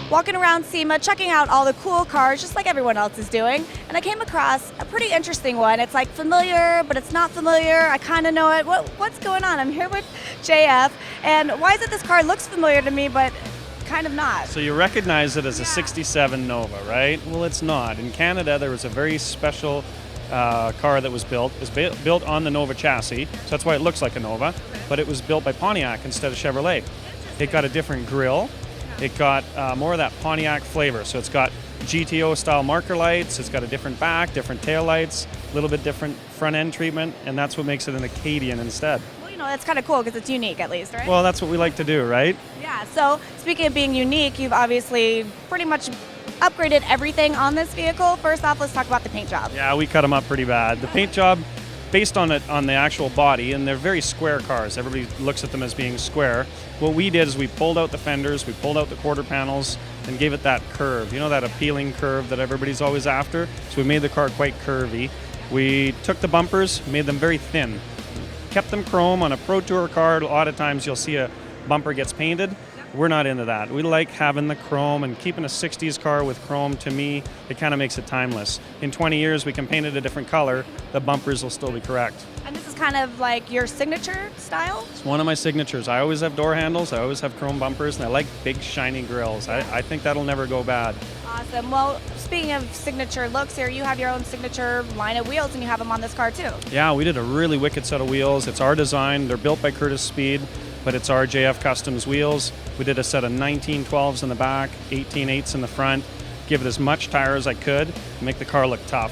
walking around SEMA, checking out all the cool cars, just like everyone else is doing, and I came across a pretty interesting one. It's like familiar, but it's not familiar. I kind of know it. What's going on? I'm here with JF, and why is it this car looks familiar to me, but kind of not? So you recognize it as a 67 Nova, right? Well, it's not. In Canada, there was a very special car that was built. It was built on the Nova chassis, so that's why it looks like a Nova, but it was built by Pontiac instead of Chevrolet. It got a different grille. It got more of that Pontiac flavor. So it's got GTO style marker lights, it's got a different back, different tail lights, a little bit different front end treatment, and that's what makes it an Acadian instead. Well, that's kind of cool because it's unique at least, right? Well, that's what we like to do, right? Yeah, so speaking of being unique, you've obviously pretty much upgraded everything on this vehicle. First off, let's talk about the paint job. Yeah, we cut them up pretty bad. The paint job, based on the actual body, and they're very square cars. Everybody looks at them as being square. What we did is we pulled out the fenders, we pulled out the quarter panels, and gave it that curve. You know, that appealing curve that everybody's always after? So we made the car quite curvy. We took the bumpers, made them very thin. Kept them chrome. On a Pro Tour car, a lot of times you'll see a bumper gets painted. We're not into that. We like having the chrome, and keeping a 60s car with chrome, to me, it kind of makes it timeless. In 20 years, we can paint it a different color. The bumpers will still be correct. And this is kind of like your signature style? It's one of my signatures. I always have door handles, I always have chrome bumpers, and I like big shiny grills. I think that'll never go bad. Awesome. Well, speaking of signature looks here, you have your own signature line of wheels, and you have them on this car too. Yeah, we did a really wicked set of wheels. It's our design. They're built by Curtis Speed, but it's our JF Customs wheels. We did a set of 1912s in the back, 18.8s in the front, give it as much tire as I could, make the car look tough.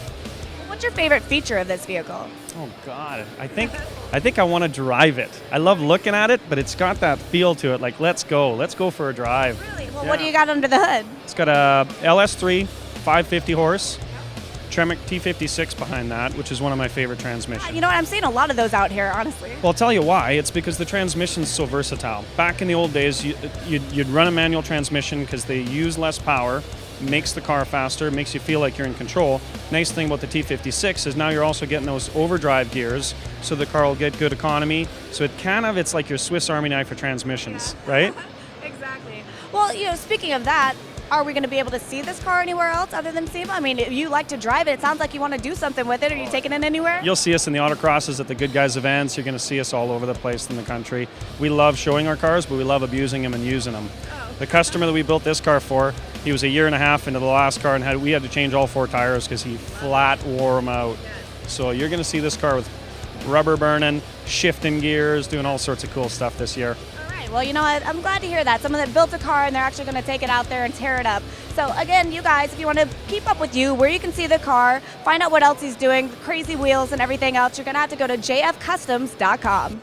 What's your favorite feature of this vehicle? Oh God, I think I want to drive it. I love looking at it, but it's got that feel to it, like let's go for a drive. Really? Well, Yeah. What do you got under the hood? It's got a LS3, 550 horse, Tremec T56 behind that, which is one of my favorite transmissions. You know what, I'm seeing a lot of those out here, honestly. Well, I'll tell you why. It's because the transmission's so versatile. Back in the old days, you'd run a manual transmission because they use less power, makes the car faster, makes you feel like you're in control. Nice thing about the T56 is now you're also getting those overdrive gears, so the car will get good economy. So it's like your Swiss Army knife for transmissions, right? Exactly. Well, speaking of that, are we going to be able to see this car anywhere else other than SEMA? I mean, you like to drive it. It sounds like you want to do something with it. Are you taking it anywhere? You'll see us in the autocrosses at the Good Guys events. You're going to see us all over the place in the country. We love showing our cars, but we love abusing them and using them. Oh. The customer that we built this car for, he was a year and a half into the last car, and we had to change all 4 tires because he flat wore them out. So you're going to see this car with rubber burning, shifting gears, doing all sorts of cool stuff this year. Well, you know what? I'm glad to hear that. Someone that built a car and they're actually going to take it out there and tear it up. So again, you guys, if you want to keep up with where you can see the car, find out what else he's doing, the crazy wheels and everything else, you're going to have to go to jfcustoms.com.